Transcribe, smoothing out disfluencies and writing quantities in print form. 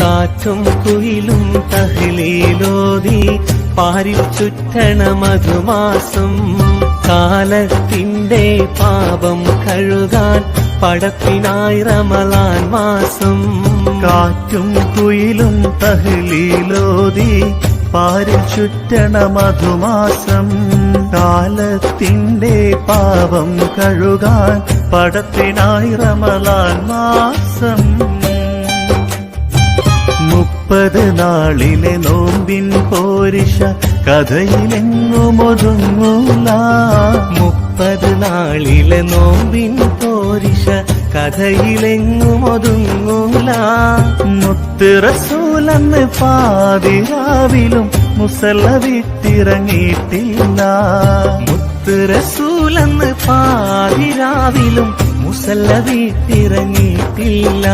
കാറ്റും കുയിലും തഹ്ലീലോതി പാരിൽ ചുറ്റണ മധുമാസം കാലത്തിന്റെ പാപം കഴുകാൻ പടപ്പിനായി റമളാൻ മാസം കാറ്റും കുയിലും തഹ്ലീലോതി പാരിൽ ചുറ്റണ മധുമാസം കാലത്തിന്റെ പാപം കഴുകാൻ പടപ്പിനായി റമളാൻ മാസം 30 നാളിലെ നോമ്പിൻ പോരിഷ കഥയിലെങ്ങുമൊതുങ്ങൂല 30 നാളിലെ നോമ്പിൻ പോരിഷ കഥയിലെങ്ങുമൊതുങ്ങൂല മുത്ത് റസൂലെന്ന് പാതിരാവിലും മുസല്ല വിട്ടിറങ്ങിയിട്ടില്ല മുത്ത് റസൂലെന്ന് പാതിരാവിലും മുസല്ല വിട്ടിറങ്ങിയിട്ടില്ല